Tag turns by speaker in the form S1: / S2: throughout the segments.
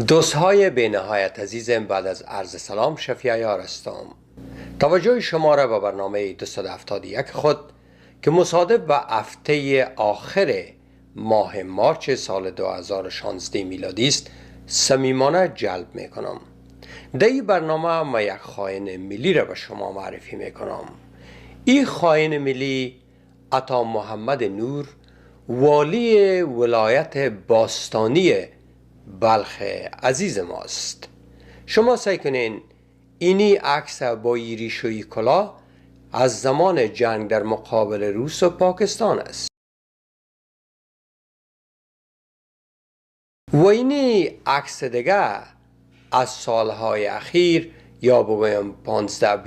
S1: دوستهای به نهایت عزیزم، بعد از عرض سلام شفیع یار هستم. توجه شما را به برنامه 271 خود که مصادف به هفته آخر ماه مارچ سال 2016 میلادی است صمیمانه جلب می کنم. در این برنامه ما یک خائن ملی را به شما معرفی می کنم. این خائن ملی عطا محمد نور، والی ولایت باستانی بلخ عزیز ماست. شما سعی کنین اینی عکس با ریش و کلاه از زمان جنگ در مقابل روس و پاکستان است. و اینی عکس دیگه از سالهای اخیر یا بگویم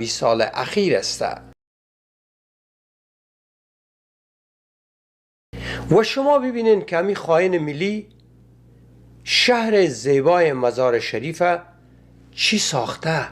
S1: 15-20 سال اخیر است. و شما ببینین که همین خائن ملی شهر زیبای مزار شریف چی ساخته؟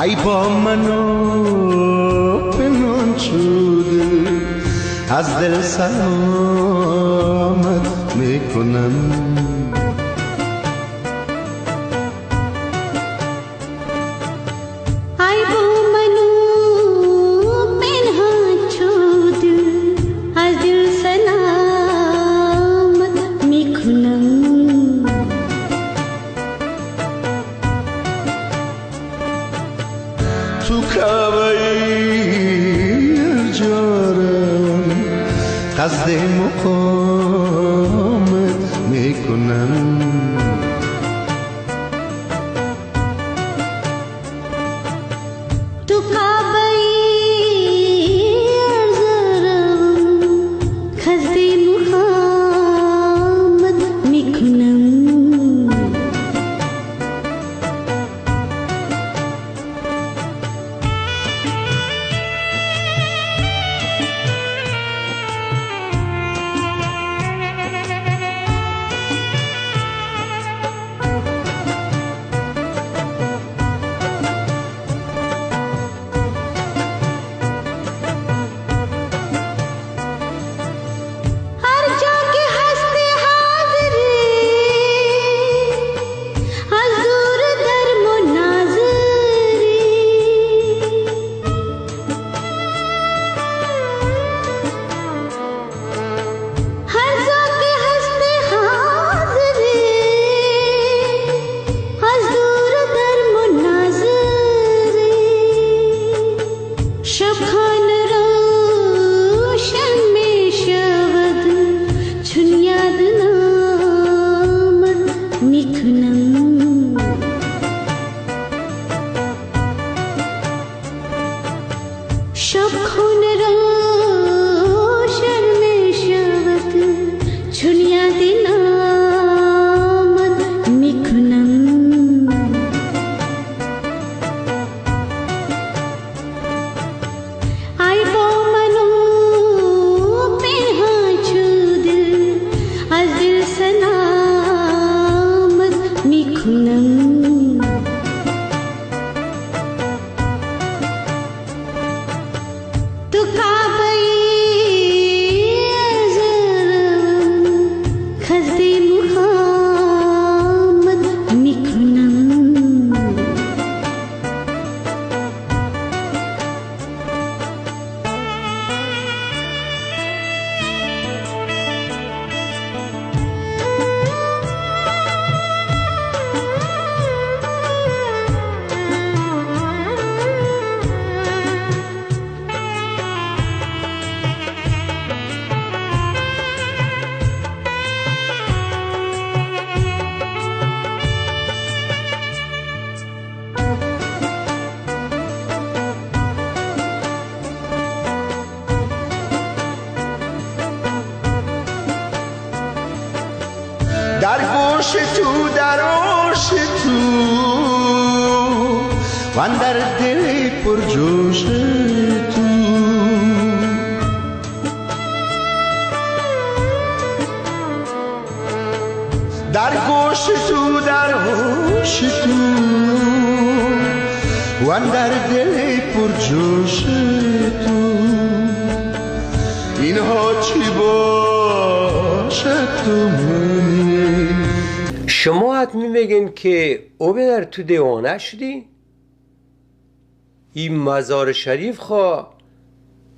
S2: ای با منو پنهان شده از دل سلامت میکنم. تو کعبه جارم قصد مقامت میکنم.
S3: تو کعبه ارزارم قصد مقامت میکنم.
S2: و در دل پرجوش تو در گوش تو در هوش تو و در دل پرجوش تو اینها چی باشد تو منی.
S1: شما حتمی میگین که او بدر تو دیوانه شدی؟ این مزار شریف خواه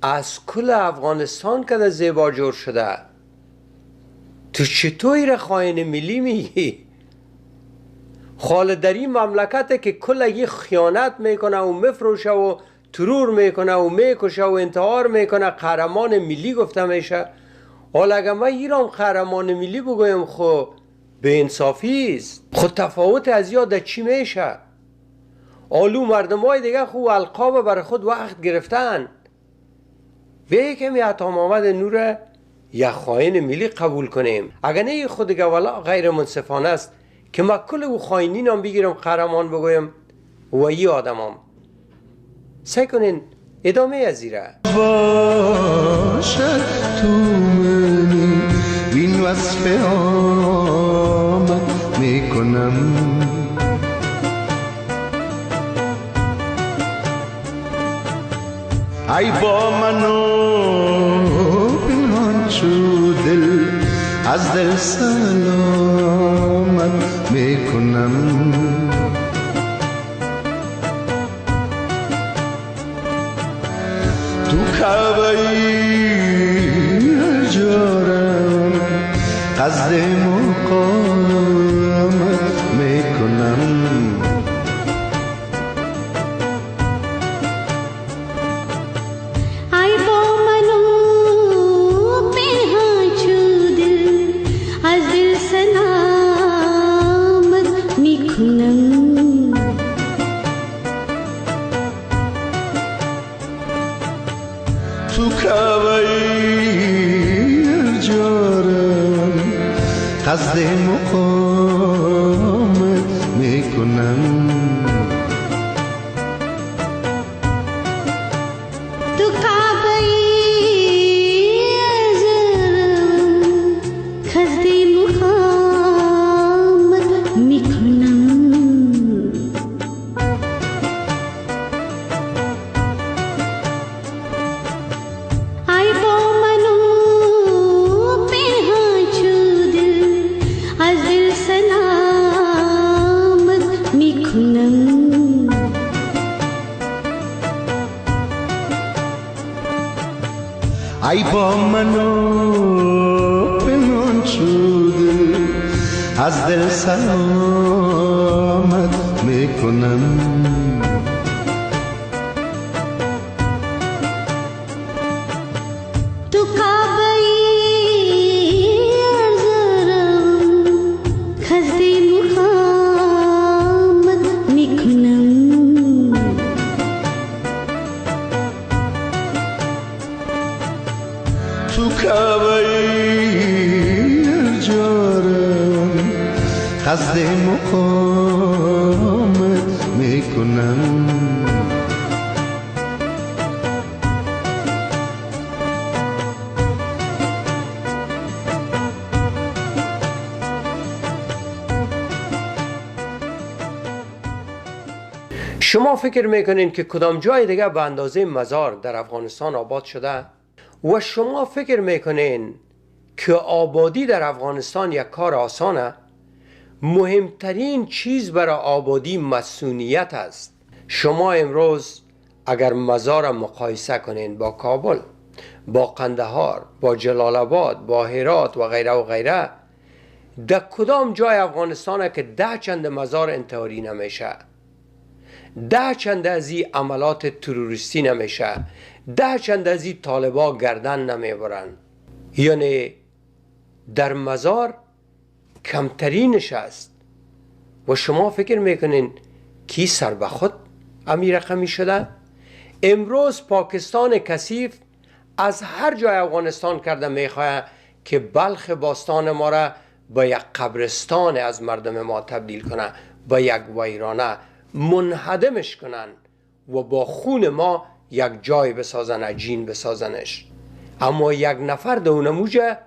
S1: از کل افغانستان کده زیبا جور شده. تو چطوری را خائن ملی میگی؟ خال در این مملکته که کل یه خیانت میکنه و مفروشه و ترور میکنه و میکشه و انتحار میکنه قهرمان ملی گفته میشه. حالا اگه من ایران قهرمان ملی بگویم خب به انصافی است. خود تفاوت از یاد چی میشه؟ آلو مردم های دیگه خوب القاب برای خود وقت گرفتن و یکمی عطا محمد نور یا خائن ملی قبول کنیم. اگر نه خود دیگه والا غیر منصفانه است که ما کل او خائنین هم بگیرم قهرمان بگویم و ای آدم هم سعی کنین ادامه از زیره
S2: باشد تو منی وین وصف آمد میکنم ای با منو پنهان شو دل از دل سلامت میکنم تو کعبه‌ای جارم قصد مقامت میکنم تو کعبه‌ای جارم قصد مقامت میکنم
S3: تو کعبه‌ای جارم قصد مقامت میکنم
S2: ای با منو پنهان شده از دل سلامت میکنم
S3: تو کعبه‌ای جارم قصد مقامت میکنم
S2: تو کعبه‌ای جارم قصد مقامت میکنم
S1: شما فکر میکنین که کدام جای دیگه به اندازه مزار در افغانستان آباد شده؟ و شما فکر میکنین که آبادی در افغانستان یک کار آسانه؟ مهمترین چیز برای آبادی مسئولیت است. شما امروز اگر مزار مقایسه کنین با کابل، با قندهار، با جلال آباد، با هرات و غیره و غیره، در کدام جای افغانستانه که 10 چند مزار انتحاری نمیشه، 10 چند از این عملات تروریستی نمیشه، 10 چند از این طالبا گردن نمیبرن؟ یعنی در مزار کمترینش است. و شما فکر میکنین کی سر به خود امیر رقمی شده؟ امروز پاکستان کثیف از هر جای افغانستان کرده میخواه که بلخ باستان ما را به یک قبرستان از مردم ما تبدیل کنه، به یک ویرانه. منهدمش کنن و با خون ما یک جای بسازن، عجین بسازنش. اما یک نفر در اونموجه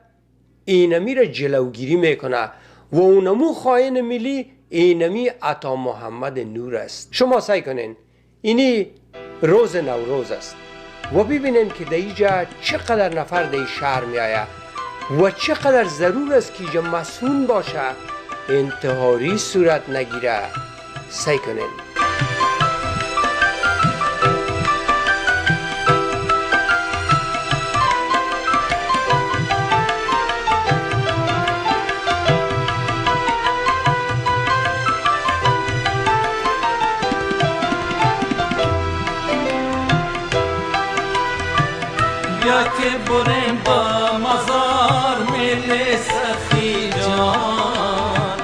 S1: اینمی را جلوگیری میکنه و اونمو خائن ملی اینمی عطا محمد نور است. شما سعی کنین اینی روز نوروز است و ببینین که در اینجا چقدر نفر در شهر می آید و چقدر ضرور است که اینجا مسئول باشه، انتحاری صورت نگیره. سعی کنین.
S4: بیا که بریم با مزار میل سخی جان،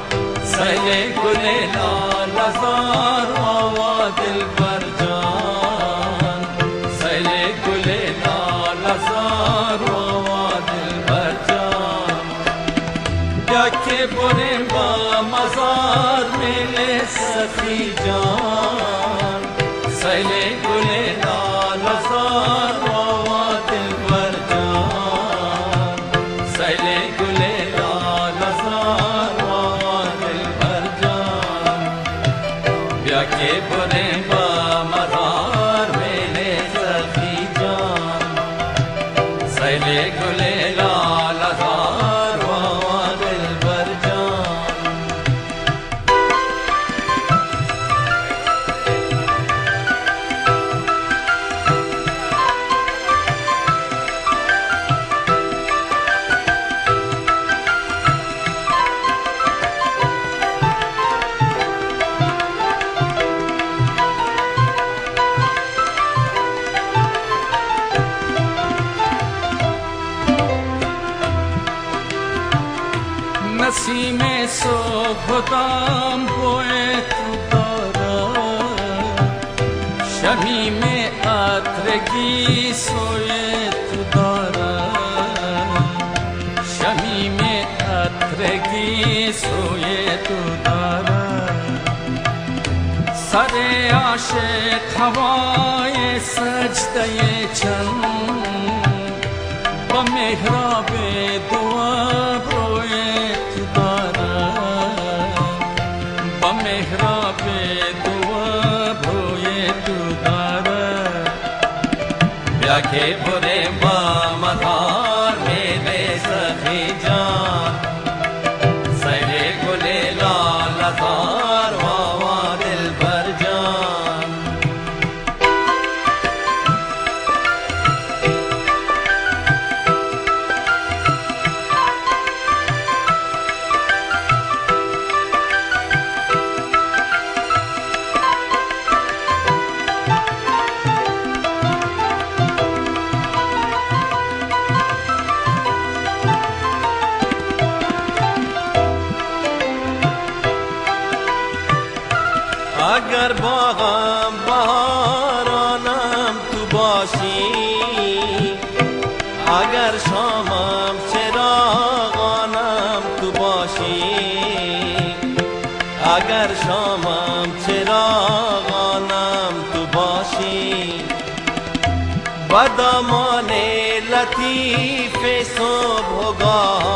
S4: سیل گل لال زار و دل بر جان، سیل گل لال زار و دل بر جان. بیا که بریم با مزار میل سخی جان، سیل گل لال زار نسیم صبحدم بوی تو دارد، شمیم عطرگی سوی تو دارد، شمیم عطرگی سوی تو دارد. سر عاشق هوای سجده چند، با محراب دعا روی تو دارد، با محراب دعا روی تو دارد. بیا که بریم با مزار میل سخی جان، سیر گل لال زار و دل بر جان. اگر باغم بهارانم تو باشی، اگر شامم چراغانم تو باشی، اگر شامم چراغانم تو باشی. با دامان لطیف صبحگاهان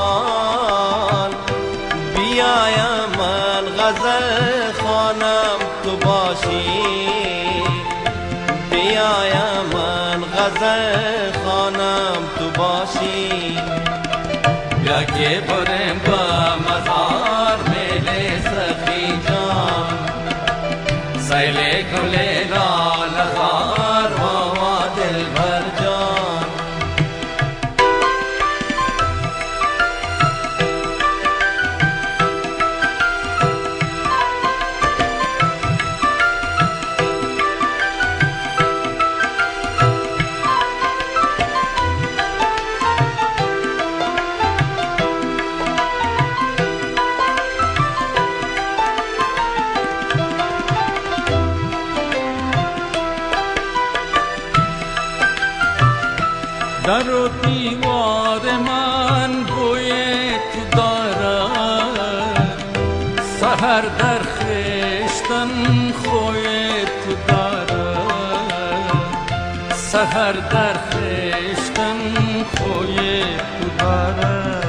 S4: بیایم من غزل خوانم تو باشی، بیایم من غزل خوانم تو باشی. بیا که بریم با مزار میل سخی جان، سیل گل لال زار و دل بر جان. در و دیوار من بوی تو دارد، سحر در خشت خیشتن خوی تو داره، سهر در خیشتن خوی تو داره.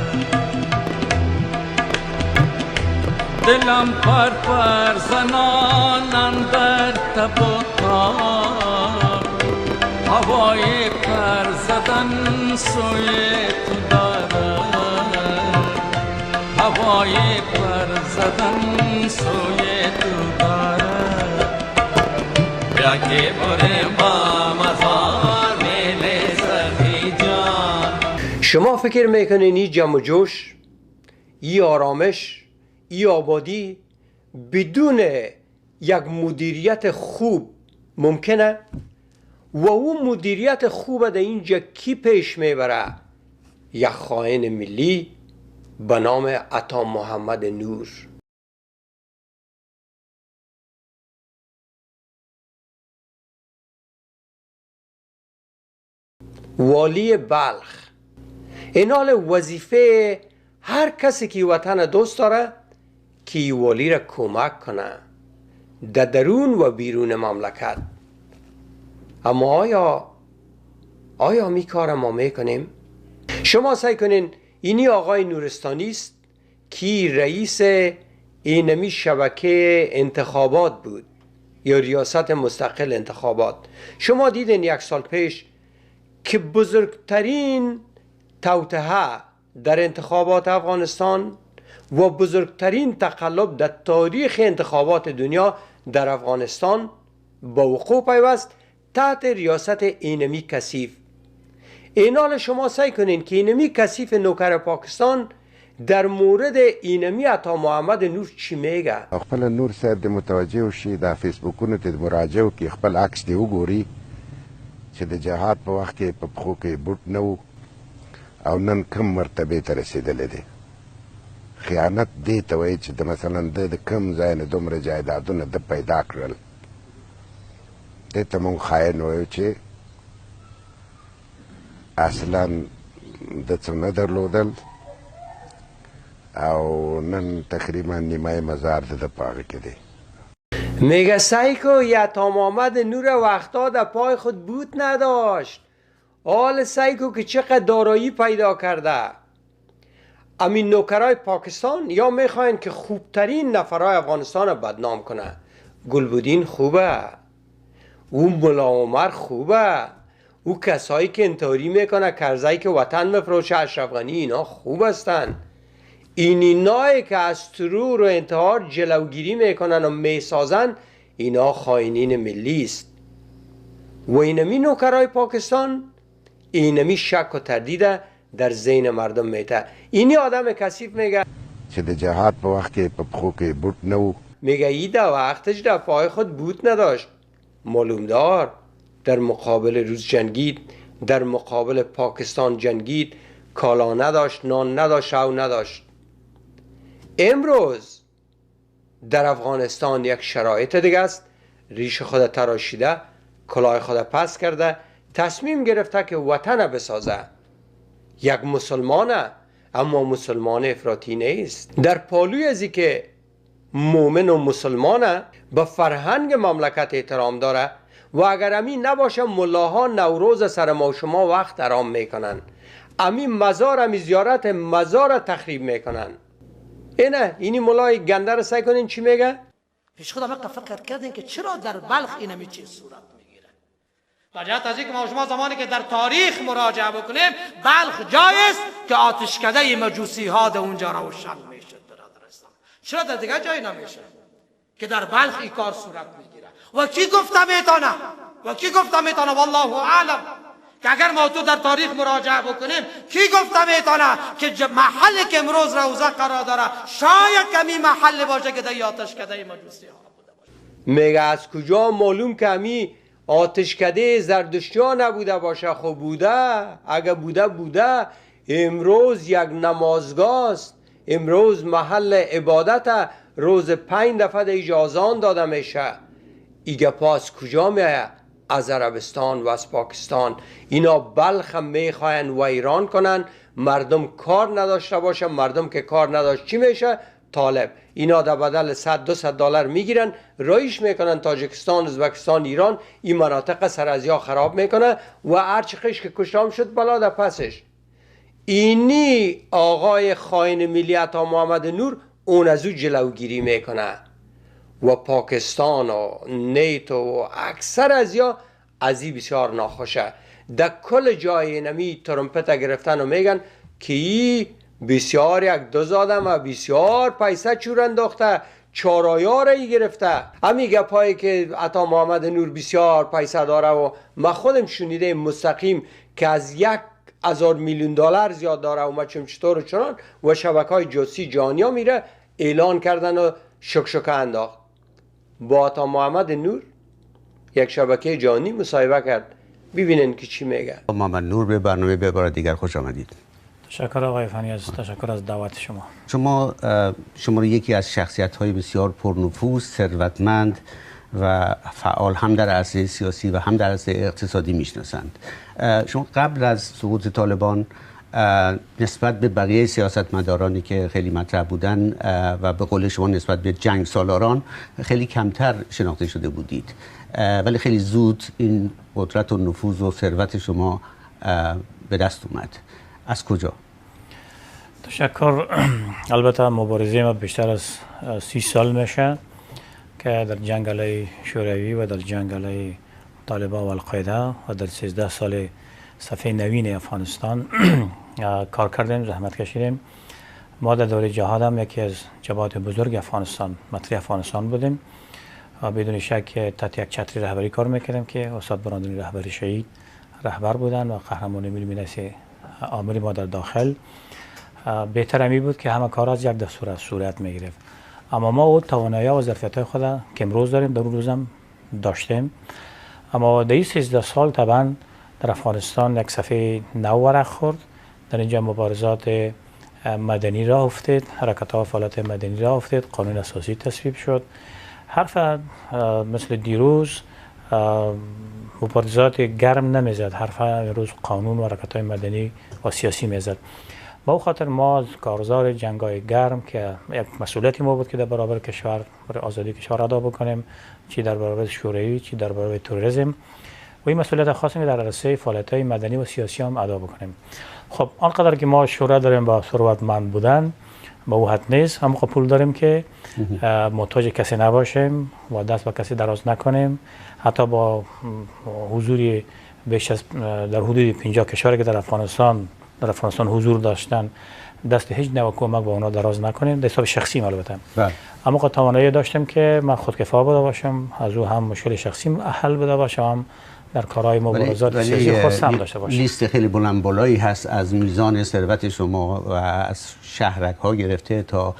S4: دلم پر زنان اندر تب و تاب، هوای پر زدن سوی تو داره، هوای پر زدن سوی تو داره. بیا که بریم با مزار میل سخی جان.
S1: شما فکر میکنین این جمع و جوش، این آرامش، این آبادی بدون یک مدیریت خوب ممکنه؟ و اون مدیریت خوب در اینجا کی پیش میبره؟ یک خائن ملی به نام عطا محمد نور. والی بلخ. این حال وظیفه هر کسی که وطن دوست داره که والی را کمک کنه در درون و بیرون مملکت. اما آیا می کار ما میکنیم؟ شما سعی کنین اینی آقای نورستانی است که رئیس اینمی شبکه انتخابات بود یا ریاست مستقل انتخابات. شما دیدین یک سال پیش که بزرگترین توطئه در انتخابات افغانستان و بزرگترین تقلب در تاریخ انتخابات دنیا در افغانستان با وقوع پیوست تحت ریاست اینمی کثیف. این حال شما سعی کنین که اینمی کثیف نوکر پاکستان در مورد اینمی عطا محمد نور چی میگه؟
S5: خپل نور صاحب د متوجه وشي د فیسبوکونو ته مراجعه وکړي، خپل عکس دی وګوري چې د جهاد په وخت کې په پښو کې بوټ نه و او نن کم مرتبه ته رسېدلی دی. خیانت دې ته وایي چې د مثلا د کم ځای نه دومره جایدادونه د پیدا کړل. دې ته مونږ خاین وایو چې اصلا د څه نه درلودل او نن تقریبا نیمه مزار ده په هغه کې دی.
S1: میگه سعی کو یا عطا محمد نور وقتا در پای خود بوت نداشت. حال سعی کو که چقدر دارایی پیدا کرده. امین نوکرای پاکستان یا میخواین که خوبترین نفرای افغانستان رو بدنام کنه. گلبودین خوبه، او ملا عمر خوبه، او کسایی که انتحاری میکنه، کرزایی که وطن مفروشه، اشرف غنی، اینا خوب هستن. اینایی که از ترور و انتحار جلوگیری میکنن و میسازن، اینا خائنین ملی است. و اینمی نوکرای پاکستان اینمی شک و تردید در ذهن مردم میته. اینی آدم کثیف میگه
S5: چې د جهاد په وخت کې په پښو کې بوټ نه و.
S1: میگه ای در وقتش در پای خود بوت نداشت. معلوم دار در مقابل روس جنگید، در مقابل پاکستان جنگید، کالا نداشت، نان نداشت، او نداشت. امروز در افغانستان یک شرایط دیگه است. ریش خود تراشیده، کلاه خود پس کرده، تصمیم گرفته که وطن بسازه. یک مسلمانه، اما مسلمان افراطی نیست. در پالوی ازی که مومن و مسلمانه، به فرهنگ مملکت احترام داره و اگر امین نباشه ملاها نوروز سر ما و شما وقت حرام میکنن. امین مزار، امین زیارت مزار تخریب میکنن. اینی ملای گنده رو سعی کنین چی میگه؟
S6: پیش خودم وقت فکر کردین که چرا در بلخ اینمی چیز صورت میگیره. در جهت از اینکه ما شما زمانی که در تاریخ مراجعه بکنیم، بلخ جایی است که آتشکده مجوسی ها در اونجا روشن میشه. برادرستان چرا در دیگه جایی نمیشه که در بلخ این کار صورت میگیره؟ و کی گفته میتونه والله اعلم که اگر ما تو در تاریخ مراجعه بکنیم، کی گفته میتونه که محلی که امروز روزه قرار داره شاید کمی محل باشه که در آتشکده مجوسی ها بوده باشه؟
S1: میگه از کجا معلوم که همی آتشکده زردشتیا نبوده باشه؟ خب بوده. اگه بوده امروز یک نمازگاه است، امروز محل عبادت، روز 5 دفعه اجازان داده میشه. ایگه پاس کجا میایه؟ از عربستان و از پاکستان. اینا بلخ هم میخواین ویران کنن، مردم کار نداشته باشه. مردم که کار نداشت چی میشه؟ طالب. اینا در بدل 100-200 دلار میگیرن، رایش میکنن تاجیکستان، ازبکستان، ایران. این مناطق سرازیا خراب میکنه و هر چقیش که کشتام شد بلا در پسش. اینی آقای خائن ملی عطا محمد نور اون از او جلوگیری میکنه و پاکستان و نیتو و اکثر از این بسیار ناخوشه. در کل جای نمی ترمپت گرفتن و میگن که ای بسیار یک دوز آدم و بسیار پیسه چور انداخته، چارایار ای گرفته. همین گپایی که عطا محمد نور بسیار پیسه داره و ما خودم شنیده مستقیم که از 1,000 میلیون دلار زیاد داره و ما چطور و چنان و شبکه‌های جاسوسی جهانیا میره اعلان کردن و شکشکه انداخت. با عطا محمد نور یک شبکه جهانی مصاحبه کرد. ببینن که چی میگه.
S7: محمد نور به برنامه به بار دیگر خوش آمدید.
S8: تشکر آقای فنیاز، تشکر از دعوت شما.
S7: شما رو یکی از شخصیت‌های بسیار پرنفوذ، ثروتمند و فعال هم در عرصه سیاسی و هم در عرصه اقتصادی میشناسند. شما قبل از سقوط طالبان نسبت به بقیه سیاستمدارانی که خیلی مطرح بودن و به قول شما نسبت به جنگ سالاران خیلی کمتر شناخته شده بودید، ولی خیلی زود این قدرت و نفوذ و ثروت شما به دست اومد. از کجا؟
S8: تشکر. البته مبارزه ما بیشتر از 30 سال میشه که در جنگ علیه شوروی و در جنگ علیه طالبان و القاعده و در 13 سال صفحه نوین افغانستان کار کردیم، زحمت کشیدیم. ما در دوره جهاد هم یکی از جبهات بزرگ افغانستان، مطرح افغانستان بودیم و بدون شک تحت یک چتر رهبری کار میکردیم که استاد براندنی رهبری شهید رهبر بودن و قهرمان ملی آمری ما در داخل. بهتر می بود که همه کار از یک دستور صورت میگرفت، اما ما او توانایی و ظرفیت‌های خود که امروز داریم در اون روز هم داشتیم. اما در این 13 سال طبعا در افغانستان یک صفحه نو ورق خورد. در اینجا مبارزات مدنی راه افتاد، حرکت‌ها و فعالیت مدنی راه افتاد، قانون اساسی تصویب شد. حرف مثل دیروز مبارزات گرم نمیزد، حرف روز قانون و حرکت‌های مدنی و سیاسی میزد. با او خاطر ما از کارزار جنگ‌های گرم که یک مسئولیتی ما بود که در برابر کشور، برای آزادی کشور ادا بکنیم، چی در برابر شوروی چی در برابر تروریسم، و این مسئولیت خاصی که در عرصه فعالیت‌های مدنی و سیاسی هم ادا بکنیم. خب آنقدر که ما شورا داریم با ثروتمند بودن با او حد نیست، هم قبول داریم که محتاج کسی نباشیم و دست به کسی دراز نکنیم. حتی با حضور بیش از در حدود 50 کشوری که در افغانستان حضور داشتن، دست هیچ نوع کمک با اونا دراز نکنیم، در حساب شخصی البته. اما توانایی داشتیم که من خودکفا بوده باشم، از او هم مشکل شخصی حل بده باشم، در کارهای مبارزات سیاسی خاص هم داشته باشم.
S7: لیست خیلی بلند بالایی هست از میزان ثروت شما و از شهرک ها گرفته تا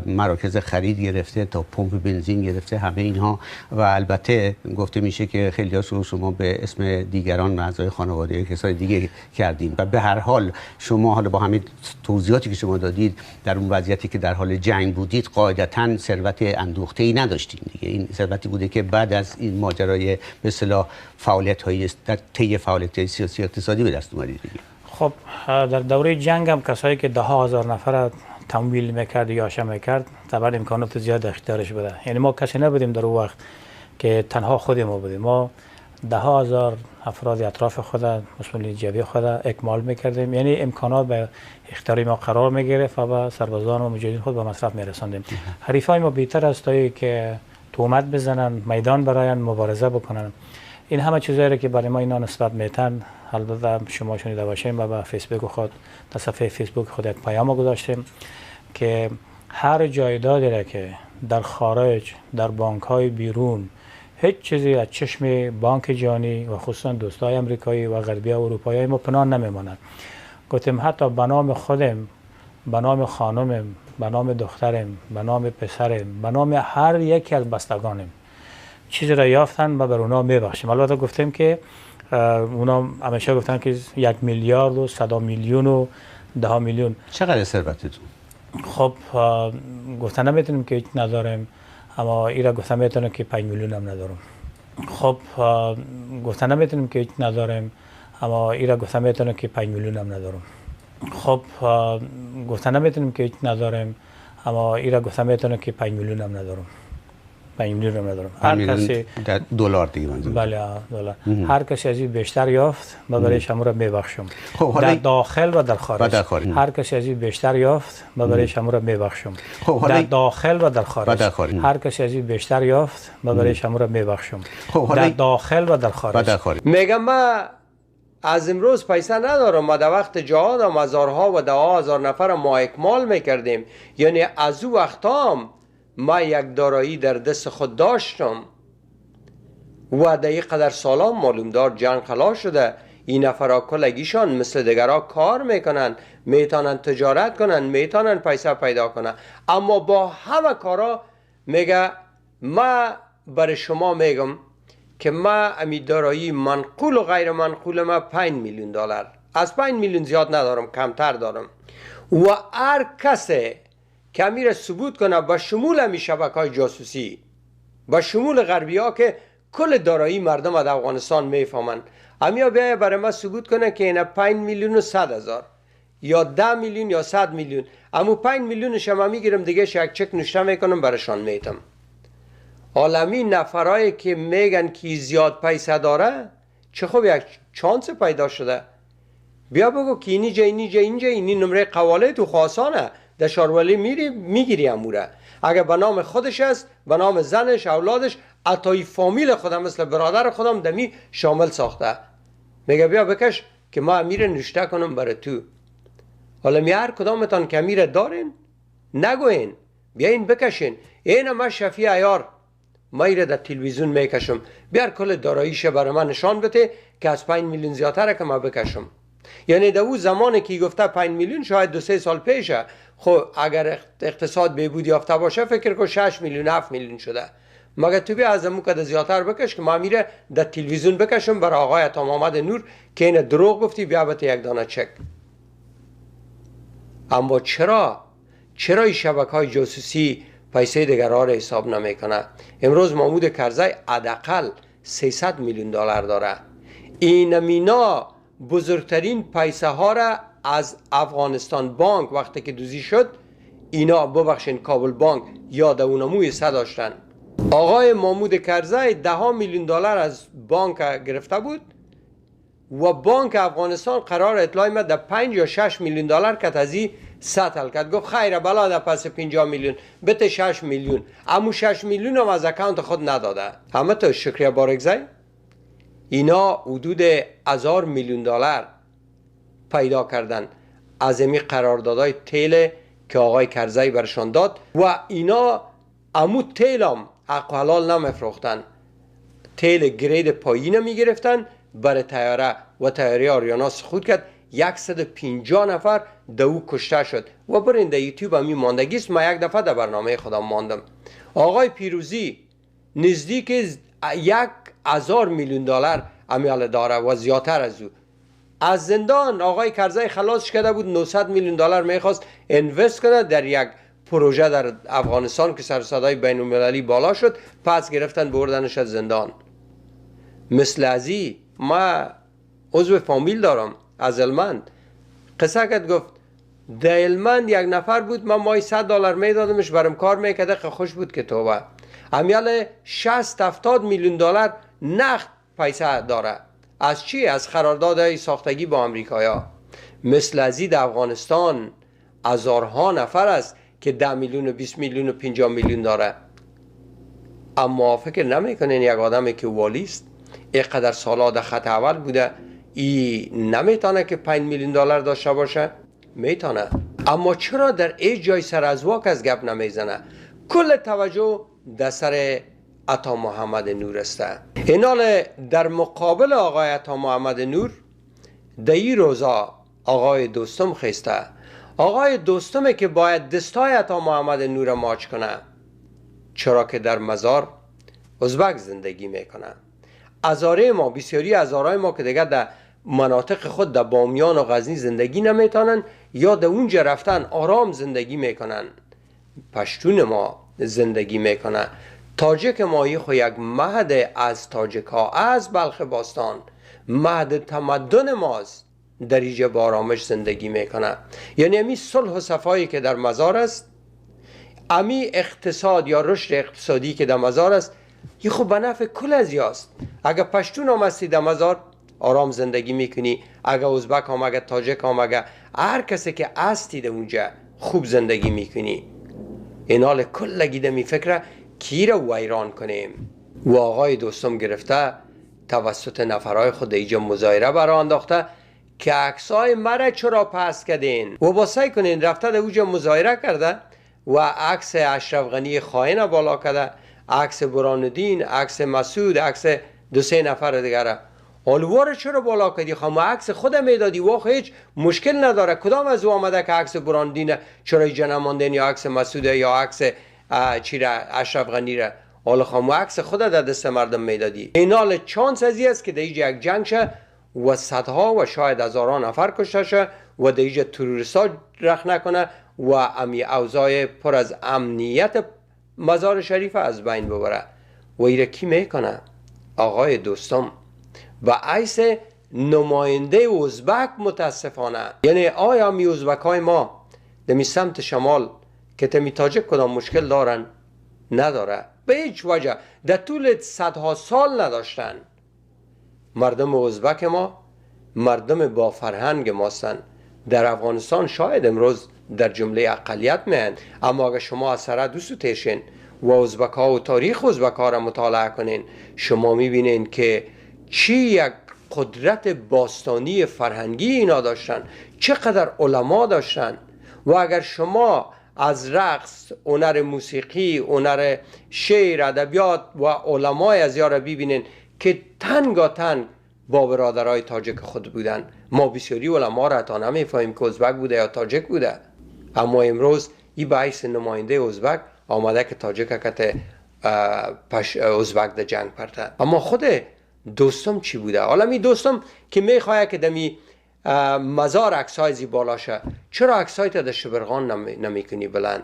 S7: مراکز خرید گرفته تا پمپ بنزین گرفته، همه اینها. و البته گفته میشه که خیلی هاشون شما به اسم دیگران اعضای خانواده کسای دیگه کردین و به هر حال شما حالا با همین توضیحاتی که شما دادید در اون وضعیتی که در حال جنگ بودید قاعدتاً ثروت اندوخته‌ای نداشتین دیگه. این ثروتی بوده که بعد از این ماجرای به اصطلاح فعالیت‌های در طی فعالیت‌های سیاسی اقتصادی به دست اومدید دیگه.
S8: خب در دوره جنگ هم کسایی که ده ها هزار نفر تمویل میکرد یا آشم میکرد طبعا امکانات زیاد اختیارش بوده. یعنی ما کسی نبودیم در اون وقت که تنها خود ما بودیم، ما ده ها هزار افراد اطراف خود مسئولین جبهه خود اکمال میکردیم، یعنی امکانات به اختیار ما قرار میگرفت و به سربازان و مجاهدین خود به مصرف میرساندیم. حریفای ما بیشتر از تایی که تهمت بزنن، میدان براین، مبارزه بکنن. این همه چیزایی که برای ما اینا نسبت میتن. البته شما شنیده باشین و به فیسبوک خود در صفحه فیسبوک خود یک پیام گذاشتیم که هر جایدادی را که در خارج در بانک‌های بیرون هیچ چیزی از چشم بانک جهانی و خصوصا دوستای آمریکایی و غربی و اروپایی ما پنهان نمیماند. گفتیم حتی به نام خودم، به نام خانمم، به نام دخترم، به نام پسرم، به نام هر یکی از بستگانم چیزی را یافتن و بر اونا میبخشیم. البته گفتیم که اونا همیشه گفتن که 1 میلیارد و 100 میلیون و 10 میلیون.
S7: چقدر ثروتتون؟
S8: خب گفتن نمیتونیم که هیچ نداریم، اما ایرا گفتن میتونیم که 5 میلیون هم ندارم. خب گفتن نمیتونیم که هیچ نداریم، اما ایرا گفتن میتونیم که 5 میلیون هم ندارم. خب گفتن نمیتونیم که هیچ نداریم، اما ایرا گفتم میتونه که 5 میلیون هم ندارم. 5 میلیون هم ندارم. هر کسی
S7: دلار دیگه منظور.
S8: بله دلار. هر کسی از این بیشتر یافت من برایش امور میبخشم. در داخل و در خارج. هر کسی از این بیشتر یافت من برایش امور میبخشم. در داخل و در خارج. هر کسی از این بیشتر یافت من برایش امور میبخشم. در داخل و در خارج.
S1: میگم من از امروز پیسه ندارم. ما در وقت جهاد هم هزارها و ده هزار نفر ما اکمال میکردیم. یعنی از او وقتام ما یک دارایی در دست خود داشتم و در این قدر سالان معلوم دار جنگ خلاص شده. این نفرها کلگیشان مثل دیگرها کار میکنن، میتونن تجارت کنن، میتونن پیسه پیدا کنن، اما با همه کارا میگه ما برای شما میگم که ما امی دارایی منقول و غیر منقول ما 5 میلیون دلار، از 5 میلیون زیاد ندارم، کمتر دارم. و هر کسی که امیر ثبوت کنه با شمول همی شبکه‌های جاسوسی، با شمول غربی ها که کل دارایی مردم از افغانستان میفهمن، امیا بیایه برای ما ثبوت کنه که اینا 5 میلیون و 100 هزار یا 10 میلیون یا 100 میلیون، اما 5 میلیونش هم میگیرم دیگه یک چک نوشته میکنم برایشان میتم. عالمی نفرایی که میگن که زیاد پیسه داره، چه خوب یک چانس پیدا شده. بیا بگو که اینی نمره قواله تو خواستانه در شارولی میگیری اموره. اگر به نام خودش است، به نام زنش، اولادش، عطای فامیل خودم مثل برادر خودم دمی شامل ساخته. میگه بیا بکش که ما امیر نوشته کنم برای تو. حالا می هر کدامتان که امیر دارین نگوین، بیاین بکشین. این ما شفیع عیار ما ایره در تلویزیون میکشم، بیار کل داراییش برای من نشان بده که از 5 میلیون زیادتره که ما بکشم. یعنی در اون زمانی که گفته 5 میلیون شاید 2-3 سال پیشه، خب اگر اقتصاد بهبود یافته باشه فکر کن 6 میلیون 7 میلیون شده. مگه تو بیا از امو که زیادتر بکش که ما میره در تلویزیون بکشم برای آقای عطا محمد نور که این دروغ گفتی، بیا بده یک دانه چک. اما چرا این شبکه‌های جاسوسی پیسه دیگرها را حساب نمیکنه؟ امروز محمود کرزی حداقل 300 میلیون دلار داره. این مینا بزرگترین پیسه ها را از افغانستان بانک وقتی که دوزی شد، اینا ببخشین کابل بانک یا دونموی سه داشتن. آقای محمود کرزی 10 میلیون دلار از بانک گرفته بود و بانک افغانستان قرار اطلاع میاد در 5 یا 6 میلیون دلار که تازی سطل کرد. گفت خیره بلا در پس 50 میلیون بده 6 میلیون، اما 6 میلیون هم از اکانت خود نداده. همه تو شکریه بارگزی. اینا حدود 1000 میلیون دلار پیدا کردن از امی قراردادهای تیل که آقای کرزی برشان داد و اینا امو تیل هم حق و حلال نمیفروختن، تیل گرید پایین میگرفتن برای تیاره و تیاره آریانا سقوط کرد. 150 نفر دو کشته شد و برین در یوتیوب همی ماندگیست. ما یک دفعه در برنامه خودم ماندم. آقای پیروزی نزدیک 1000 میلیون دلار امیال داره و زیادتر از او. از زندان آقای کرزی خلاص کرده بود، 900 میلیون دلار میخواست اینوست کنه در یک پروژه در افغانستان که سر صدای بین المللی بالا شد، پس گرفتن بردنش از زندان. مثل ازی ما عضو فامیل دارم از هلمند، قصه کرد گفت در هلمند یک نفر بود، من مای 100 دلار میدادمش برام کار میکرده که خوش بود که توبه. امیال 60-70 میلیون دلار نقد پیسه داره. از چی؟ از قراردادهای ساختگی با امریکایا. مثل ازی در افغانستان هزارها نفر است که 10 میلیون و 20 میلیون و 50 میلیون داره. اما فکر نمیکنین یک آدمی که والیست اینقدر سالا در خط اول بوده ای نمیتونه که 5 میلیون دلار داشته باشه؟ میتونه. اما چرا در ای جای سر از واک از گپ نمیزنه؟ کل توجه در سر عطا محمد نور است. اینال در مقابل آقای عطا محمد نور در این روزا آقای دوستم خسته، آقای دوستم که باید دستای عطا محمد نور ماچ کنه، چرا که در مزار ازبک زندگی میکنه. هزاره ما، بسیاری هزارای ما که دیگه در مناطق خود در بامیان و غزنی زندگی نمیتونن یا در اونجا رفتن آرام زندگی میکنن. پشتون ما زندگی میکنه. تاجک ما خو یک مهد از تاجک ها از بلخ باستان، مهد تمدن ماست، در اینجا با آرامش زندگی میکنه. یعنی امی صلح و صفایی که در مزار است امی اقتصاد یا رشد اقتصادی که در مزار است یه خب به نفع کل از یاست. اگر پشتون هم هستی در مزار آرام زندگی میکنی، اگر ازبک هم، اگر تاجک هم، اگر هر کسی که هستی در اونجا خوب زندگی میکنی. این حال کل گیده می فکره کی را ویران کنیم. و آقای دوستم گرفته توسط نفرهای خود ایجا مظاهره برای انداخته که عکسای مرا چرا پس کردین و با سعی کنین. رفته در اوجا مظاهره کرده و عکس اشرف غنی خائن بالا کرده، عکس برهانالدین، عکس مسعود، عکس 2-3 نفر دیگره. آلوار چرا بالا کردی؟ خب عکس خودم میدادی و هیچ مشکل نداره. کدام از او آمده که عکس برهانالدین چرا اینجا نماندین یا عکس مسعود یا عکس اشرف غنی را؟ حالا خب عکس خودت در دست مردم میدادی. این حال چانس ازی است که در اینجا یک جنگ شه و صدها و شاید هزاران نفر کشته شه و در اینجا تروریستا رخ نکنه و امی اوضاع پر از امنیت مزار شریف از بین ببره. و ایره کی میکنه؟ آقای دوستم و عیس نماینده ازبک متاسفانه. یعنی آیا می ازبک های ما دمی سمت شمال که تمی تاجک کدام مشکل دارن؟ نداره به هیچ وجه. در طول صدها سال نداشتن. مردم ازبک ما مردم با فرهنگ ماستن. در افغانستان شاید امروز در جمله اقلیت میان، اما اگر شما از سره دوستو تیشین و ازبک ها و تاریخ ازبک ها را مطالعه کنین شما میبینین که چی یک قدرت باستانی فرهنگی اینا داشتن، چقدر علما داشتن. و اگر شما از رقص، هنر موسیقی، هنر شعر، ادبیات و علمای از یارا ببینین که تنگاتنگ با برادرای تاجک خود بودن. ما بسیاری علما را تا نمیفهمیم که ازبک بوده یا تاجک بوده، اما امروز این به حیث نماینده ازبک آمده که تاجک کت ازبک در جنگ پرته. اما خود دوستم چی بوده؟ حالا می دوستم که میخواه که دمی مزار عکسای زی بالا شه، چرا عکسای تا در شبرغان نمیکنی بلند؟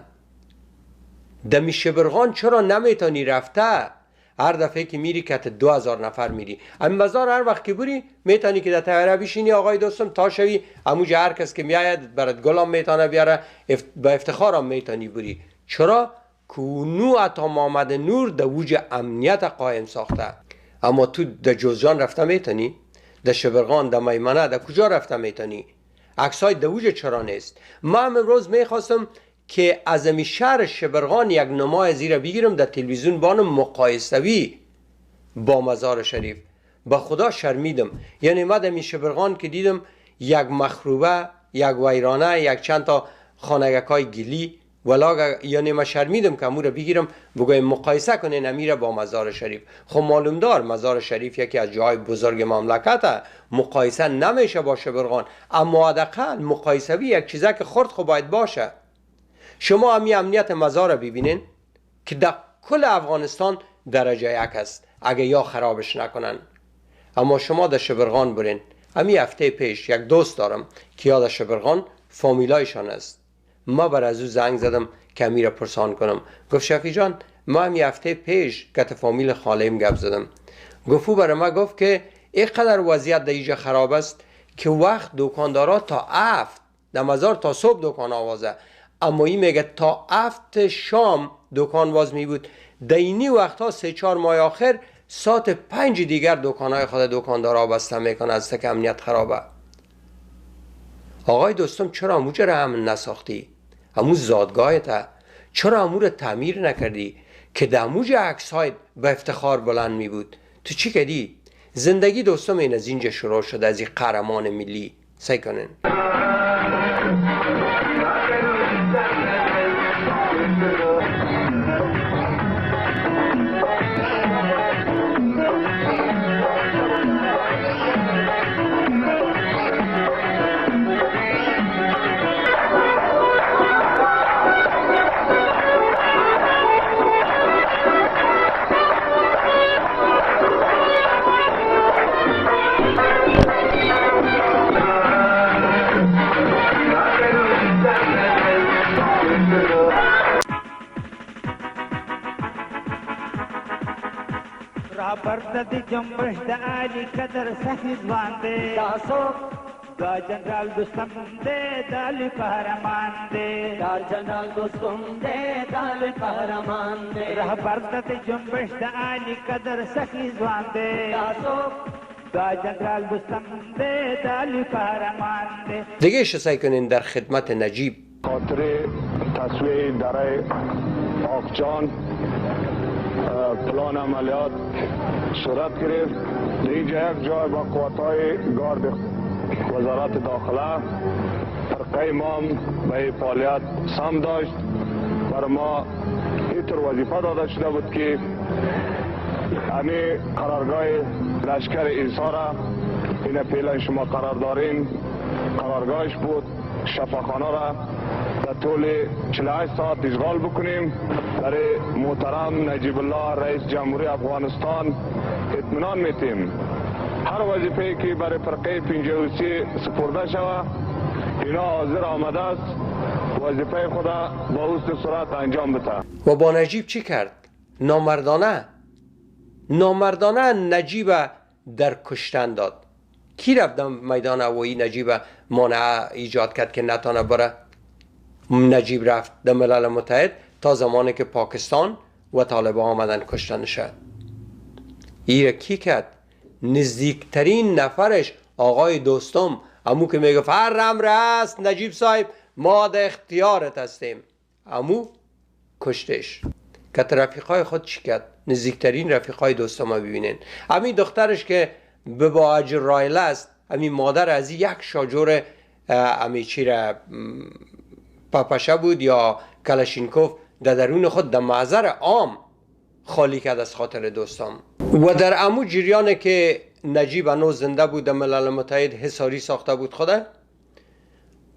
S1: دمی شبرغان چرا نمیتونی رفته؟ هر دفعه که میری کت 2000 نفر میری. اما مزار هر وقت که بری میتونی که در طیاره بشینی آقای دوستم تا شوی اموجه هر کس که میاید برات گلام میتونه بیاره، به افتخارم میتونی بری. چرا؟ کونو عطا محمد نور در وجه امنیت قائم ساخته. اما تو در جوزجان رفته میتونی؟ در شبرغان، در میمنه، در کجا رفته میتونی؟ عکسای در وجه چرا نیست؟ من امروز میخواستم که از امی شهر شبرغان یک نمای زیره بگیرم در تلویزیون بانم مقایسوی با مزار شریف. با خدا شرمیدم. یعنی من در شبرغان که دیدم یک مخروبه، یک ویرانه، یک چند تا خانگکای گلی، ولا یعنی من شرمیدم که امو را بگیرم بگویم مقایسه کنین امیره با مزار شریف. خب معلوم دار مزار شریف یکی از جای بزرگ مملکته، مقایسه نمیشه با شبرغان، اما حداقل مقایسوی یک چیزه که خورد خب باید باشه. شما امی امنیت مزار را ببینین که در کل افغانستان درجه یک است اگه یا خرابش نکنن. اما شما در شبرغان برین. امی هفته پیش یک دوست دارم که یاد شبرغان فامیلایشان است. ما بر از او زنگ زدم که امی را پرسان کنم. گفت شفی جان ما امی هفته پیش کت فامیل خالیم گپ زدم. گفت او برای ما گفت که اینقدر وضعیت در اینجا خراب است که وقت دکاندارا تا 7 در مزار تا صبح دکان آوازه، اما این میگه تا 7 شام دکان باز می بود. در اینی وقتها 3-4 ماه آخر ساعت 5 دیگر دکانهای خود دکاندارا بسته میکنه از تک امنیت خرابه. آقای دوستم چرا امو جره امن نساختی؟ امو زادگاهته چرا امو رو تعمیر نکردی که در اموج عکس های به افتخار بلند می بود؟ تو چی کردی؟ زندگی دوستم این از اینجا شروع شده، از این قهرمان ملی. سعی کنین.
S9: برد د جنبش د عالی قدر سخی ځوان دی تاسو دا جنرال دوستم دے دال قهرمان دے دا جنرال دوستم دے دال قهرمان دے رهبر د جنبش د عالی قدر سخی ځوان دے دا جنرال دوستم دے دال قهرمان دے.
S1: دیگه سعی کنین در خدمت نجیب.
S10: خاطر تصویه دره آقجان پلان عملیات صورت گرفت. در اینجا یک جای با قوت‌های گارد وزارت داخله فرقه امام به فعالیت سم داشت. بر ما اینطور وظیفه داده شده بود که همین قرارگاه لشکر ایسا را این فعلا شما قرار دارین قرارگاهش بود. شفاخانه را در طول 48 ساعت اشغال بکنیم. برای محترم نجیب الله رئیس جمهوری افغانستان اطمینان میتیم هر وظیفه‌ای که برای فرقه 53 سپرده شود اینا حاضر آمده است وظیفه خود با حسن صورت انجام بده.
S1: و با نجیب چی کرد؟ نامردانه نجیب در کشتن داد. کی رفت در میدان هوایی نجیب مانع ایجاد کرد که نتانه بره؟ نجیب رفت در ملل متحد تا زمانی که پاکستان و طالبان آمدن کشتنش. ایره کی کرد؟ نزدیکترین نفرش آقای دوستم، امو که میگه هر امر هست نجیب صاحب ما در اختیارت هستیم، امو کشتش. که رفیقای خود چی کرد؟ نزدیکترین رفیقای دوستم ها ببینین. همین دخترش که به با اجر رایل است، همین مادر از یک شاجور همین چی را پاپشه بود یا کلاشینکوف در درون خود در محضر عام خالی کرد از خاطر دوستم. و در امو جریانه که نجیب هنوز زنده بود در ملل متحد حصاری ساخته بود خوده،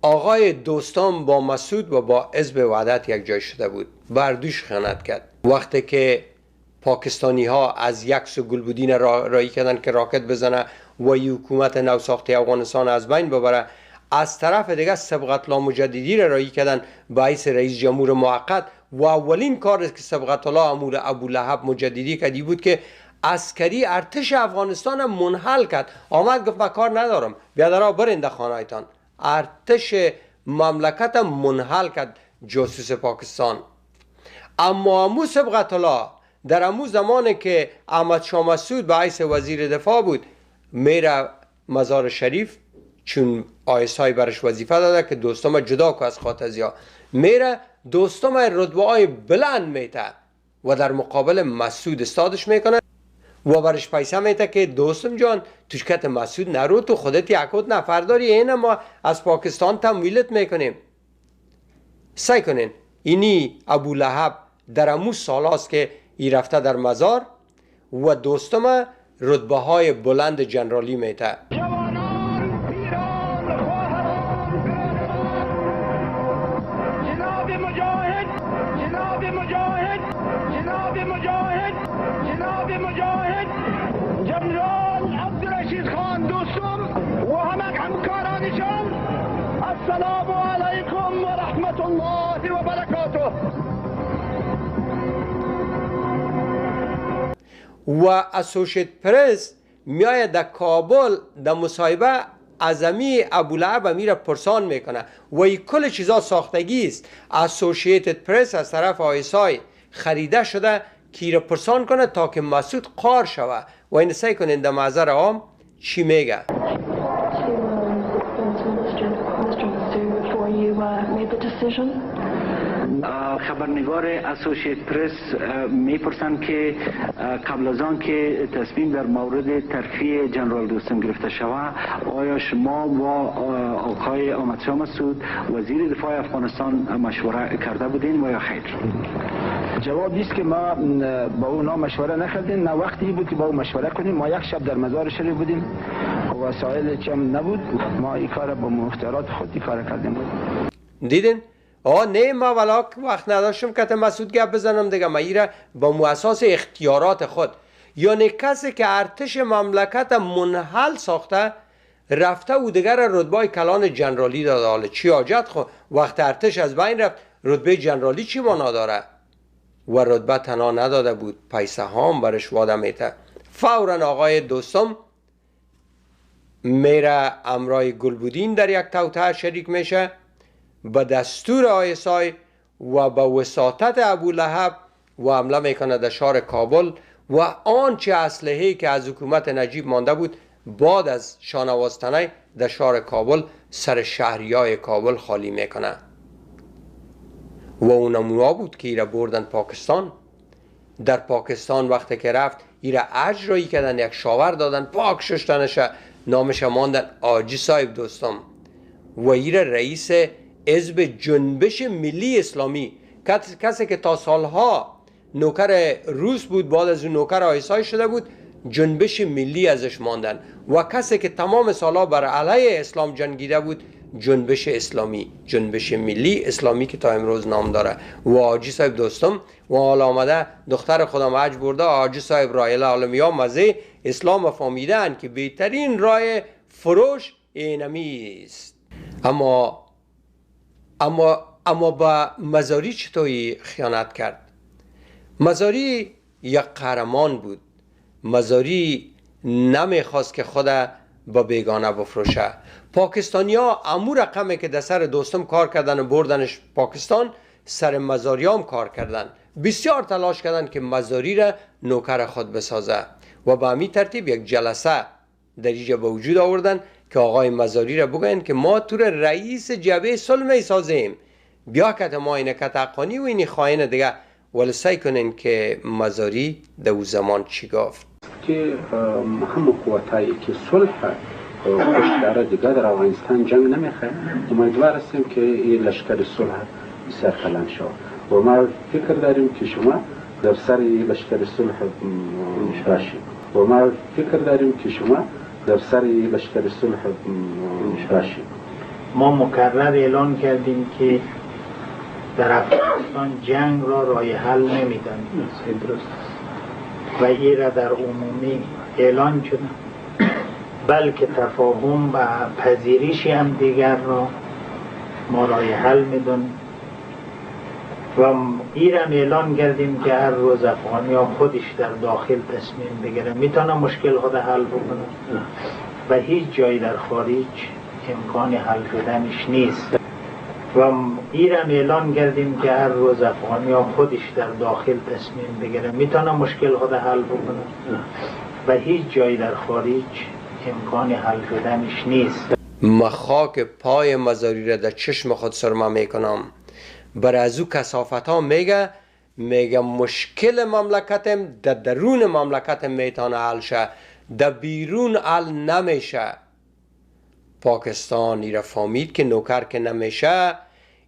S1: آقای دوستم با مسعود و با حزب وحدت یک جای شده بود. بردوش خیانت کرد. وقتی که پاکستانی ها از یک سو گلبودین رایی کردن که راکت بزنه و حکومت نوساخته افغانستان از بین ببره، از طرف دیگه سبقت الله مجددی را رایی کردن به حیث رئیس جمهور موقت. و اولین کار که سبقت الله امور ابولهب مجددی کردی بود که عسکری ارتش افغانستان منحل کرد. آمد گفت من کار ندارم، بیادرها برین در خانهایتان. ارتش مملکت منحل کرد جاسوس پاکستان. اما امو سبقت الله در امو زمانی که احمد شاه مسعود به حیث وزیر دفاع بود میره مزار شریف، چون آیسای برش وظیفه داده که دوستم جدا که از خاتزیا، میره دوستم رتبه های بلند میته و در مقابل مسعود استادش میکنه و برش پیسه میته که دوستم جان تو شرکت مسعود نرو، تو خودت یکوت نفر داری، اینه ما از پاکستان تمویلت میکنیم. سعی کنین. اینی ابولهب در امو سالاست که ای رفته در مزار و دوستم رتبه های بلند جنرالی میته.
S9: جنرال عبدالرشید خان دوستم و همه همکارانشان السلام علیکم و رحمت الله و برکاته.
S1: و اسوشیت پرس میاید در کابل در مصاحبه اعظمی ابولهب میره پرسان میکنه و این کل چیزا ساختگی است. اسوشیتد پرس از طرف آیسای خریده شده که را پرسان کنه تا که مسعود قار شوه و این سعی کنین در محضر عام چی میگه.
S11: خبرنگار اسوشیت پرس میپرسند که قبل از آن که تصمیم در مورد ترفیع جنرال دوستم گرفته شود، آیا شما با آقای احمد شاه مسعود وزیر دفاع افغانستان مشوره کرده بودین و یا خیر؟
S12: جواب است که ما با اونا مشوره نکردیم، نه وقتی بود که با او مشوره کنیم. ما یک شب در مزار شریف بودیم، وسایل چم نبود، ما این کار با مختارات خود این کار کردیم.
S1: دیدین؟ نه ما ولا وقت نداشتم که مسعود گپ بزنم دیگه. ما ایره با اساس اختیارات خود، یعنی کسی که ارتش مملکت منحل ساخته رفته و دیگر رتبه کلان جنرالی داده. حالا چی حاجت خود وقت ارتش از بین رفت رتبه جنرالی چی معنا داره؟ و رتبه تنها نداده بود، پیسه هم برش واده میته. فورا آقای دوستم میره امرای گلبودین در یک توطئه شریک میشه به دستور آیسای و به وساطت ابولهب و حمله میکنه در شهر کابل و آنچه اسلحه‌ای که از حکومت نجیب مانده بود بعد از شانوازتنی در شهر کابل سر شهریای کابل خالی میکنه و اون نمونه بود که ایره بردن پاکستان. در پاکستان وقتی که رفت ایره اجرایی کردن، یک شاور دادن، پاک ششتنش، نامش ماندن آجی صاحب دوستم. و ایره رئیس حزب جنبش ملی اسلامی، کسی که تا سالها نوکر روس بود بعد از اون نوکر آیسای شده بود، جنبش ملی ازش ماندن. و کسی که تمام سالها بر علیه اسلام جنگیده بود، جنبش اسلامی، جنبش ملی اسلامی که تا امروز نام داره. و آجی صاحب دوستم و حالا آمده دختر خودم حج برده، آجی صاحب رایل عالمیا مزه اسلام فهمیدن که بهترین راه فروش اینمی است. اما با مزاری چطوری خیانت کرد؟ مزاری یک قهرمان بود. مزاری نمیخواست که خود با بیگانه بفروشه. پاکستانیا امو رقمی که در سر دوستم کار کردن و بردنش پاکستان، سر مزاری هم کار کردن. بسیار تلاش کردن که مزاری را نوکر خود بسازه و به همین ترتیب یک جلسه در اینجا به وجود آوردن که آقای مزاری را بگوین که ما تو رئیس جبهه صلح می سازیم، بیا که ما اینه که تقانی و اینی خواهین دیگه. ولی سعی کنین که مزاری در او زمان چی گفت
S13: که همه قوتایی که صلح کشتاره دیگه در افغانستان جنگ نمیخواه. امیدوار هستیم که این لشکر صلح سرکلان شود و ما فکر داریم که شما در سر لشکر صلح باشید و ما فکر داریم که شما در سر لشکر صلح باشید.
S14: ما مکرر اعلان کردیم که در افغانستان جنگ را راه حل نمیدن و این را در عمومی اعلان شده، بلکه تفاهم و پذیرش هم دیگر را ما راه حل میدن و این را اعلان کردیم که هر روز افغانی ها خودش در داخل تصمیم بگیره میتونه مشکل خود حل بکنه و هیچ جایی در خارج امکان حل شدنش نیست. و این را اعلان کردیم که هر روز افغانی ها خودش در داخل تصمیم بگیره میتونه مشکل خود حل بکنه و هیچ جایی در خارج امکان حل شدنش نیست.
S1: خاک پای مزاری را در چشم خود سرمه میکنم. بر از او کثافت ها میگه مشکل مملکتم در درون مملکتم میتونه حل شه، در بیرون حل نمیشه. پاکستان را فهمید که نوکر که نمیشه،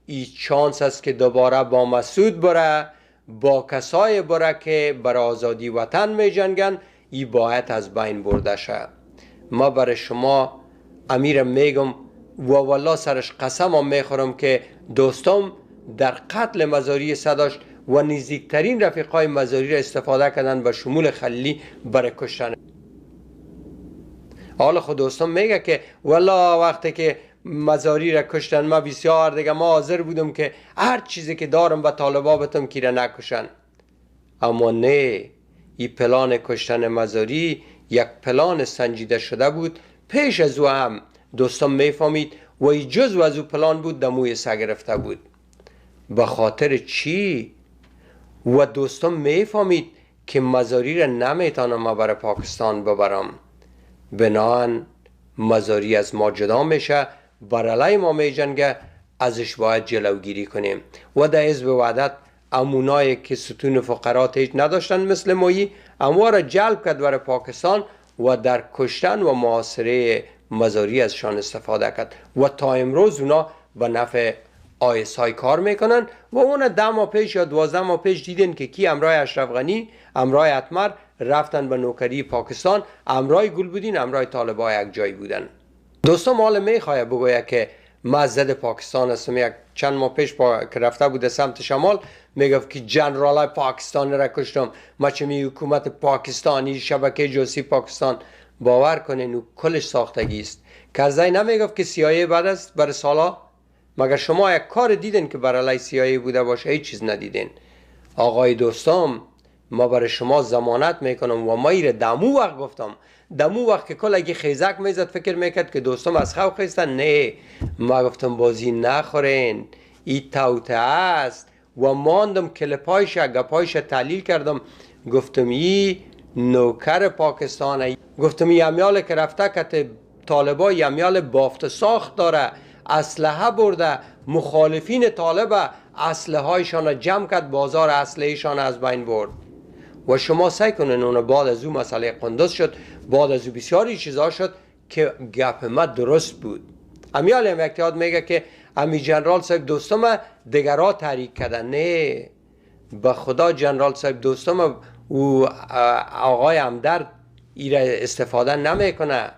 S1: ای چانس است که دوباره با مسعود بره، با کسای بره که بر آزادی وطن می جنگن. ای باید از بین برده شه. ما برای شما امیر میگم و والله سرش قسم هم میخورم که دوستم در قتل مزاری صداش و نزدیکترین رفیقای مزاری را استفاده کردن به شمول خلیلی برای کشتن. حالا خود دوستم میگه که والله وقتی که مزاری را کشتن ما بسیار دیگه ما حاضر بودم که هر چیزی که دارم به طالبا بتم که را نکشن. اما نه، این پلان کشتن مزاری یک پلان سنجیده شده بود. پیش از او هم دوستم میفهمید و ای جزو از او پلان بود، دموی سر گرفته بود. به خاطر چی؟ و دوستم میفهمید که مزاری را نمیتونم ما برای پاکستان ببرم. بناهن مزاری از ما جدا میشه، بر علیه ما میجنگه، ازش باید جلوگیری کنیم. و در حزب وحدت امونایی که ستون فقرات هیچ نداشتن مثل مایی، اما را جلب کرد برای پاکستان و در کشتن و محاصره مزاری ازشان استفاده کرد و تا امروز اونا به نفع آیسای کار میکنن. و اون 10 ماه پیش یا 12 ماه پیش دیدن که کی امرای اشرف غنی، امرای اتمر رفتن به نوکری پاکستان، امرای گلبودین، امرای طالبا یک جای بودن. دوستان حالا میخواه بگوید که من ضد پاکستان هستم. یک چند ماه پیش که رفته بود سمت شمال میگفت که جنرال پاکستان را کشتم، ما چمی حکومت پاکستانی، شبکه جاسوسی پاکستان. باور کنین او کلش ساختگی است. کرزی نمیگفت که CIA بعد است برای سالا؟ مگر شما یک کار دیدین که برای CIA بوده باشه؟ هیچ چیز ندیدین. آقای دوستان، ما برای شما ضمانت میکنم و ما ایره دمو وقت گفتم، دمو وقت که کل اگه خیزک میزد فکر میکرد که دوستم از خواه خیستن. نه، ما گفتم بازی نخورین، ای توته است و ماندم کلپایش گپایش تحلیل کردم. گفتم ای نوکر پاکستانه، گفتم ای امیال که رفته که طالبا یمیال بافت ساخت داره، اسلحه برده، مخالفین طالب اسلحه هایشان جمع کرد، بازار اسلحهشان از بین برد. و شما سعی کنین اون بعد از اون مسئله قندوز شد، بعد از اون بسیاری چیزا شد که گپ ما درست بود. امیال هم اکتیاد میگه که امی جنرال صاحب دوستم دیگرها تحریک کردن. نه، به خدا جنرال صاحب دوستم او آقای همدرد ایره استفاده نمیکنه.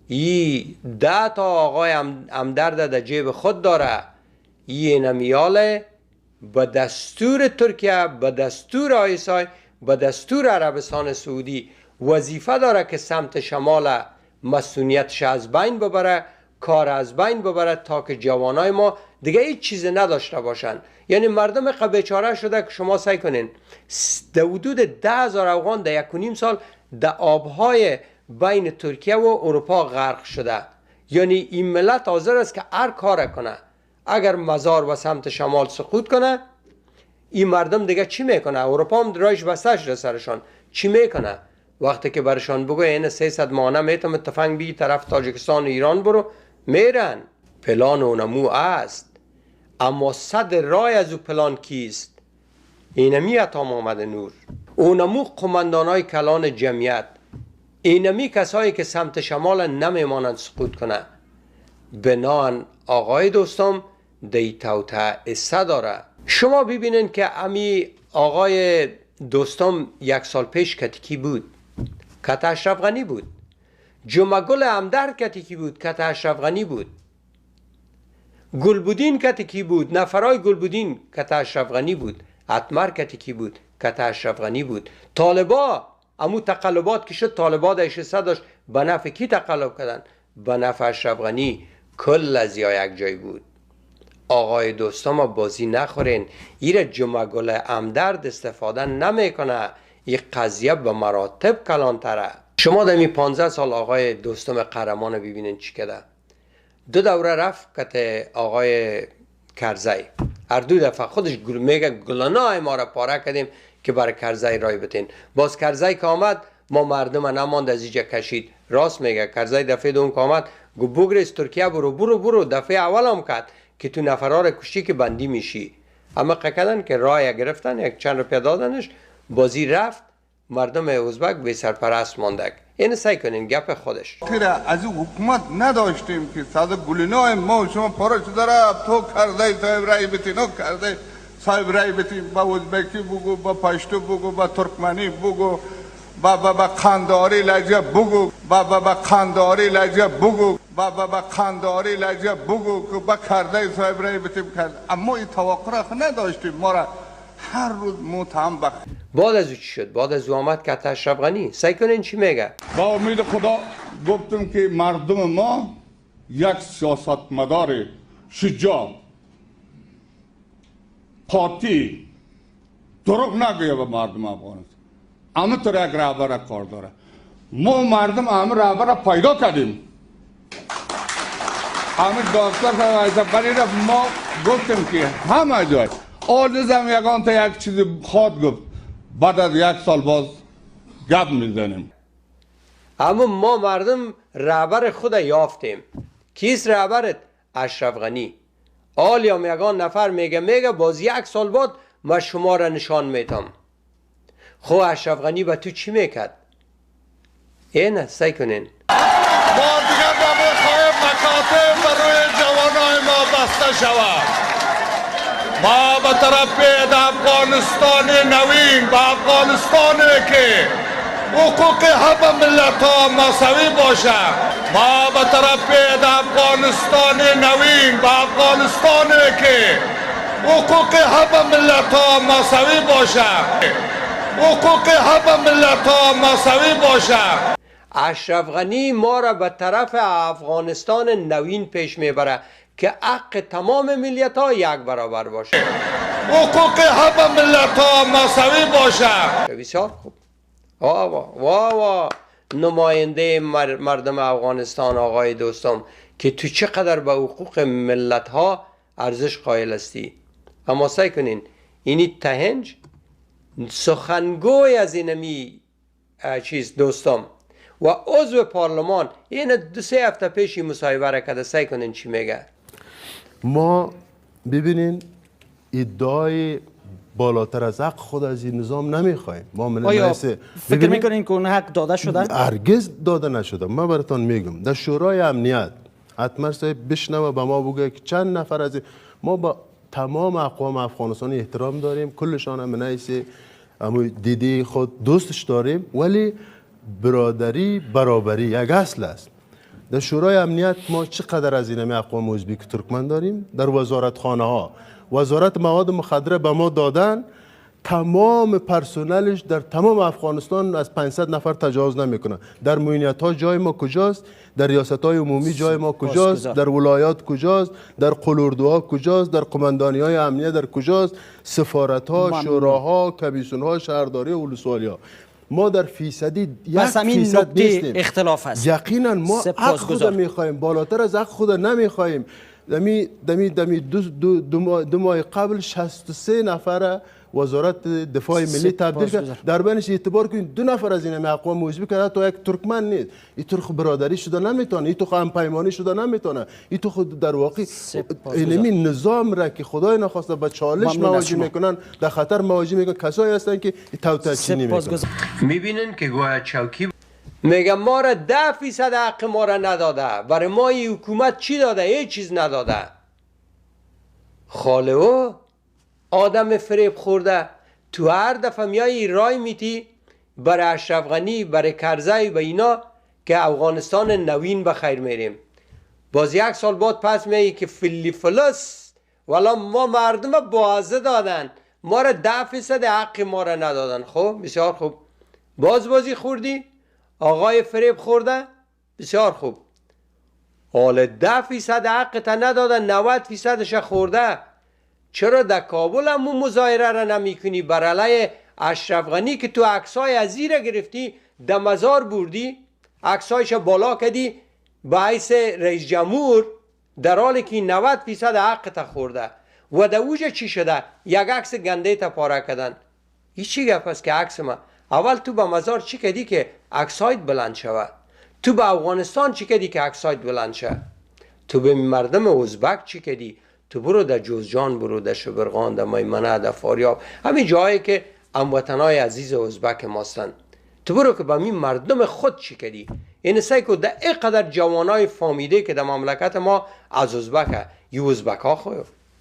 S1: ای 10 تا آقای همدرد در جیب خود داره. این امیاله به دستور ترکیه، به دستور آیسای، به دستور عربستان سعودی وظیفه داره که سمت شمال مسئولیتش از بین ببره، کار از بین ببره تا که جوانای ما دیگه هیچ چیز نداشته باشن. یعنی مردم بیچاره شده که شما سعی کنین در حدود 10,000 افغان در 1.5 سال در آبهای بین ترکیه و اروپا غرق شده. یعنی این ملت حاضر است که هر کار کنه. اگر مزار و سمت شمال سقوط کنه، این مردم دیگه چی میکنه؟ اروپا هم رایش بسته شده سرشان. چی میکنه؟ وقتی که برشان بگو این 300 مانه میتم تفنگ بی طرف تاجیکستان و ایران برو، میرن. پلان اونمو است، اما صد رای از او پلان کیست؟ اینمی عطا محمد نور، اونمو قماندانای کلان جمعیت، اینمی کسایی که سمت شمال نمیمانند سقوط کنه. بنان آقای دوستم دی توته اسه داره. شما ببینین که امی آقای دوستم 1 سال پیش کتیکی بود، کت اشرف غنی بود. جمعه گل همدرد کتیکی بود، کت اشرف غنی بود. گلبودین کتیکی بود، نفرای گلبودین کت اشرف غنی بود. اتمر کتیکی بود، کت اشرف غنی بود. طالبا امو تقلبات که شد، طالبا در اشسته داشت، به نفع کی تقلب کردن؟ به نفع اشرف غنی. کل از یک جای بود. آقای دوستان بازی نخورین، ایره جمعه گل همدرد استفاده نمیکنه. این قضیه به مراتب کلانتره. شما در می 15 سال آقای دوستم قهرمان ببینین چی کده. 2 دوره رفت که آقای کرزی هر 2 دفعه خودش میگه گلانای ما را پاره کردیم که برای کرزی رای بتین. باز کرزی که آمد ما مردم نماند از اینجا کشید. راست میگه. کرزی دفعه دوم که آمد گو بگریز ترکیه برو. دفعه اول هم کرد که تو نفرار کشتی که بندی میشی. اما قکدن که رای گرفتن، یک چند روپیه دادنش، بازی رفت، مردم ازبک بی سرپرست ماندک. این سعی کنین گپ خودش.
S15: از این حکومت نداشتیم که صد گلینای ما شما پارش داره تو کرده صاحب رای بتین، او کرده صاحب رای بتین، با ازبکی بگو، با پشتو بگو، با ترکمنی بگو، با قنداری لجه بگو، با قنداری لجه بگو، با قنداری لجه بگو که با کرده صاحب رای بتین کرد. اما این توقع را نداشتیم، ما را هر روز متهم بخ.
S1: بعد از او چی شد؟ بعد از او آمد که اشرف غنی. سعی کنین چی میگه؟
S15: با امید خدا گفتم که مردم ما یک سیاستمدار شجاع، قاطع، دروغ نگوید به مردم افغانستان. همه طور یک رهبر کار داره. ما مردم همه رهبر را پیدا کردیم. همه داستان ما گفتیم که همه جای آلزم یکان تا یک چیزی خواد گفت، بعد از 1 سال باز گپ میزنیم.
S1: اما ما مردم رهبر خود یافتیم. کیست رهبرت؟ اشرف غنی. آلیام یکان نفر میگه باز 1 سال بعد ما شما را نشان میتم. خو اشرف غنی به تو چی میکرد؟ اینه سعی کنین.
S15: ما دیگر نمیخواهیم مکاتب بر روی جوانای ما بسته شود. ما به طرف افغانستان نوین، به افغانستانی که حقوق همه ملت ها مساوی باشه. ما به طرف افغانستان نوین، به افغانستانی که حقوق همه ملت ها مساوی باشه. حقوق همه ملت ها مساوی باشه.
S1: اشرف غنی ما را به طرف افغانستان نوین پیش میبره که حق تمام ملیت ها یک برابر باشه،
S15: حقوق همه ملت ها مساوی باشه.
S1: بسیار خوب. وا نماینده مردم افغانستان آقای دوستم که تو چقدر به حقوق ملت ها ارزش قائل هستی. اما سعی کنین اینی تهنج سخنگوی از اینمی چیز دوستم و عضو پارلمان این 2-3 هفته پیشی مصاحبه را کرده، سعی کنین چی میگه.
S16: ما ببینین ادعای بالاتر از حق خود از این نظام نمیخوایم. ما
S17: آیا فکر میکنین که اون حق داده شده؟
S16: هرگز داده نشده. من براتون میگم در شورای امنیت اتمر صاحب بشنوه به ما بگه که چند نفر از ما با تمام اقوام افغانستان احترام داریم، کلشان هم نایس دیدی خود دوستش داریم، ولی برادری برابری یک اصل است. در شورای امنیت ما چقدر از این اقوام ازبک ترکمن داریم؟ در وزارت خانه ها وزارت مواد مخدره به ما دادن، تمام پرسنلش در تمام افغانستان از 500 نفر تجاوز نمیکنه. در معینیت ها جای ما کجاست؟ در ریاست های عمومی جای ما کجاست؟ در ولایات کجاست؟ در قلوردوها کجاست؟ در قماندانی های امنیت در کجاست؟ سفارت ها، شوراها، کمیسیون ها، شهرداری و ولسوالی ها. ما در فیصدی 1% نیستیم.
S17: اختلاف است.
S16: یقینا ما حق خود میخوایم، بالاتر از حق خود نمیخوایم. دمی دو ماه قبل 63 نفر وزارت دفاع ملی تبدیل کرد. در بینش اعتبار کنید 2 نفر از این اقوام ازبک کرد، تو یک ترکمن نیست. این تو برادری شده نمیتونه، این تو هم پیمانی شده نمیتونه، این تو خود در واقع اینمی نظام را که خدای نخواسته به چالش مواجه میکنن، در خطر مواجه میکنن کسایی هستن که توطئه‌چینی میکنن.
S1: میبینن که گویا چوکی میگه ما را 10% حق ما را نداده، برای ما این حکومت چی داده؟ هیچ چیز نداده. خاله او آدم فریب خورده، تو هر دفعه میای رای میتی برای اشرف غنی، برای کرزی و اینا که افغانستان نوین بخیر میریم. باز 1 سال بعد پس میگی که فلی فلس والا ما مردم بازه دادن، ما را 10% حق ما را ندادن. خب بسیار خوب، بازی خوردی، آقای فریب خورده، بسیار خوب. حالا 10% حق تا ندادن، 90%ش خورده. چرا در کابل هم مظاهره را نمی کنی بر علیه اشرف غنی که تو عکسای از زیر گرفتی در مزار بردی، عکسایش بالا کردی به حیث رئیس جمهور، در حالی که 90% حق تا خورده. و در اوجه چی شده؟ یک عکس گنده تا پاره کردن. این چی گپ است که عکس ما؟ اول تو به مزار چی کردی که عکسایت بلند شود؟ تو به افغانستان چی کردی که عکسایت بلند شود؟ تو به مردم ازبک چی کردی؟ تو برو در جوزجان، برو در شبرغان، در میمنه، در فاریاب، همین جایی که هموطنای عزیز ازبک ماستن. تو برو که به این مردم خود چی کردی؟ این سعی که در اینقدر جوانای فامیده که در مملکت ما از ازبک، یه ازبک ها خو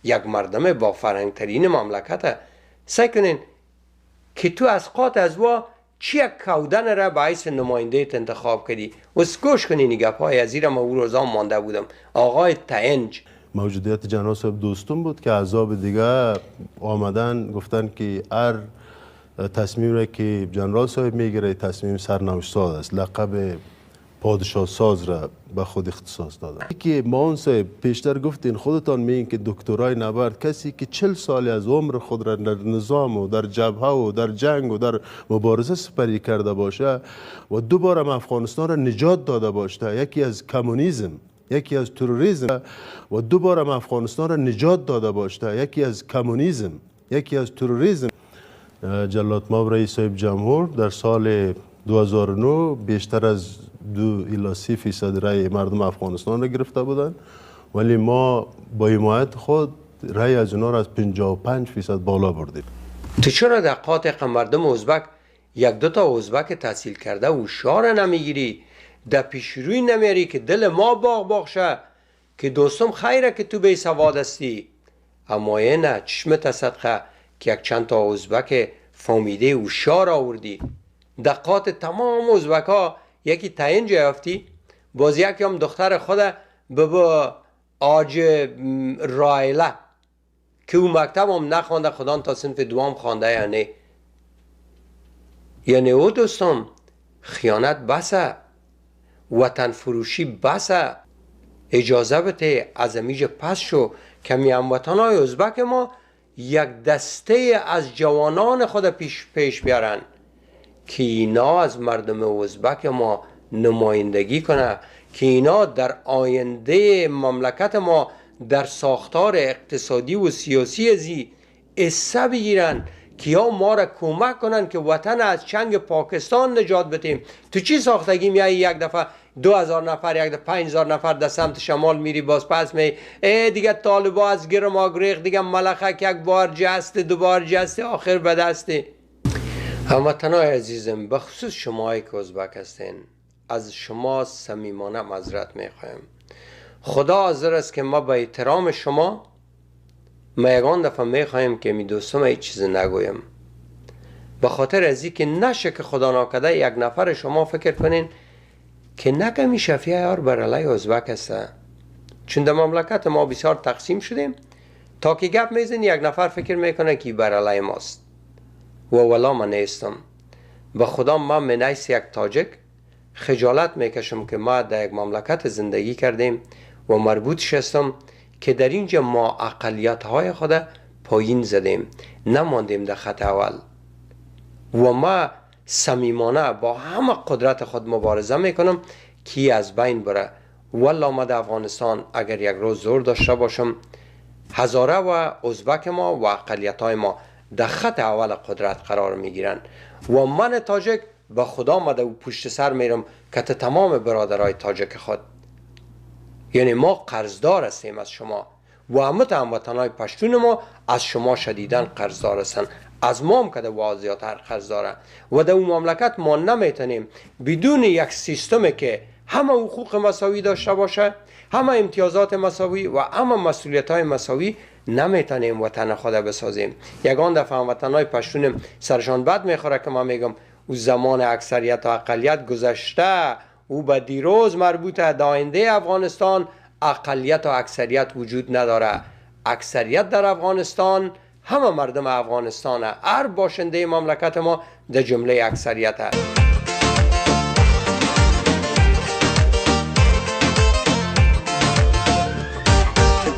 S1: یک مردم با فرهنگترین مملکت، سعی کنین که تو از قات از وا چی یک کودن را به حیث نماینده انتخاب کردی. و گوش کنین این گپ های از زیر ما او روزا مانده بودم. آقای تهنج
S16: موجودیت جناب صاحب دوستم بود که احزاب دیگه آمدن گفتن که هر تصمیم را که جنرال صاحب میگیره تصمیم سرنوشت ساز است، لقب پادشاه ساز را به خود اختصاص دادن. که ما صاحب پیشتر گفتین خودتان میگین که دکترای نبرد کسی که 40 سال از عمر خود را در نظام و در جبهه و در جنگ و در مبارزه سپری کرده باشه و دوباره افغانستان را نجات داده باشه، یکی از کمونیسم، یکی از تروریسم و دوباره افغانستان را نجات داده باشه، یکی از کمونیسم، یکی از تروریسم. جلات ماب رئیس صاحب جمهور در سال 2009 بیشتر از 2-3% رای مردم افغانستان را گرفته بودند، ولی ما با حمایت خود رای از اونا را از 55% بالا بردیم.
S1: تو چرا در قاطع مردم ازبک 1-2 تا ازبک تحصیل کرده و شعار نمیگیری؟ در پیش روی نمیاری که دل ما باغ شه که دوستم خیره که تو بی سواد هستی. اما نه چشمت صدقه که یک چند تا ازبک فامیده و شعار آوردی. در قاطع تمام ازبک ها یکی تهنج یافتی، باز یکی هم دختر خود بابا آج رایله که او مکتب هم نخوانده، خدا تا صنف دوام خوانده یا نه. یعنی او دوستم خیانت بسه، وطن فروشی بسه. اجازه بده از امیج پس شو که می هموطنای ازبک ما یک دسته از جوانان خود پیش بیارن که اینا از مردم ازبک ما نمایندگی کنه، که اینا در آینده مملکت ما در ساختار اقتصادی و سیاسی ازی حصه بگیرن، که یا ما را کمک کنن که وطن از چنگ پاکستان نجات بدیم. تو چی ساختگی میایی یک دفعه 2000 نفر، یک دفعه 5000 نفر در سمت شمال میری، باز پس می دیگه طالبا از گرم آگریخ، دیگه ملخک یک بار جست، دوبار جست، آخر به دسته. هموطنای عزیزم، بخصوص شماهایی که ازبک هستین، از شما صمیمانه معذرت میخوایم. خدا حاضر است که ما به احترام شما ما یگان دفعه میخوایم که می دوستم هیچ چیز نگویم، به خاطر ازی که نشه که خدا ناکده یک نفر شما فکر کنین که نکمی شفیع یار بر علیه ازبک هسته. چون در مملکت ما بسیار تقسیم شدیم تا که گپ میزن یک نفر فکر میکنه که بر علیه ماست و والا من نیستم. به خدا من منیس یک تاجک خجالت میکشم که ما در یک مملکت زندگی کردیم و مربوط شستم که در اینجا ما اقلیت های خود پایین زدیم، نماندیم در خط اول و ما صمیمانه با همه قدرت خود مبارزه میکنم که از بین بره. والله ما در افغانستان اگر یک روز زور داشته باشم، هزاره و ازبک ما و اقلیت های ما در خط اول قدرت قرار میگیرن و من تاجک به خدا مده و پشت سر میرم که تمام برادرای تاجک خود، یعنی ما قرضدار هستیم از شما و هموطنای پشتون ما از شما شدیداً قرضدار هستن، از ما هم که در واضحاتر قرضداره و در اون مملکت ما نمیتونیم بدون یک سیستم که همه حقوق مساوی داشته باشه، همه امتیازات مساوی و همه مسئولیت های مساوی، نمیتونیم وطن خود بسازیم. یگان دفعه هموطنای پشتونم سرشان بد میخوره که ما میگم او زمان اکثریت و اقلیت گذشته، او به دیروز مربوطه. در آینده افغانستان اقلیت و اکثریت وجود نداره. اکثریت در افغانستان همه مردم افغانستانه، هر باشنده مملکت ما در جمله اکثریت.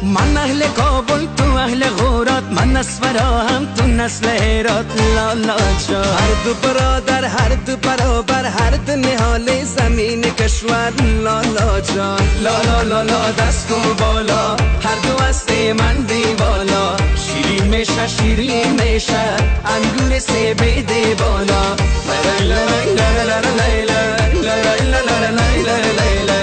S18: من اهل کابل، تو اهل غورات، من اسفرا هم تو نسل هرات. لالا جان هر دو برادر، هر دو برابر، هر دو نهال زمین کشور. لالا جان لالا لالا دست کن بالا، هر دو هست من دیوالا. شیرین میشه شیرین میشه انگور سه بیده بالا. لیلا لیلا لیلا لیلا لیلا لیلا لیلا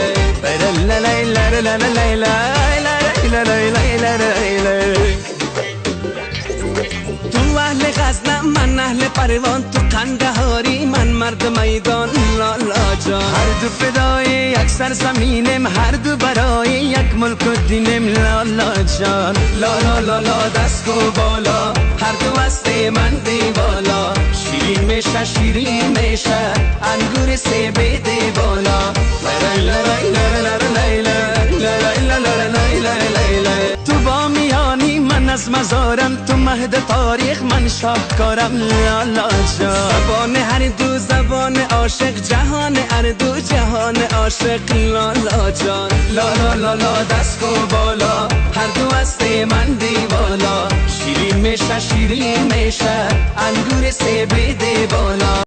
S18: تو اهل غزنه من اهل پروان، تو قندهاری من مرد میدان. لالا جان هر دو فدای یک سرزمینم، هر دو برای یک ملک و دینم. لالا جان لالا لالا دست کو بالا، هر دو هست من دیوالا. شیرین میشه شیرین میشه انگور سه بیده بالا. تو با میانی من از مزارم، تو مهد تاریخ من شاهکارم. لالا جان زبان هر دو زبان عاشق، جهان هر دو جهان عاشق. لالا جان لالا لالا دست کو بالا، هر دو هست من دیوالا. شیرین میشه شیرین میشه انگور سه بیده بالا.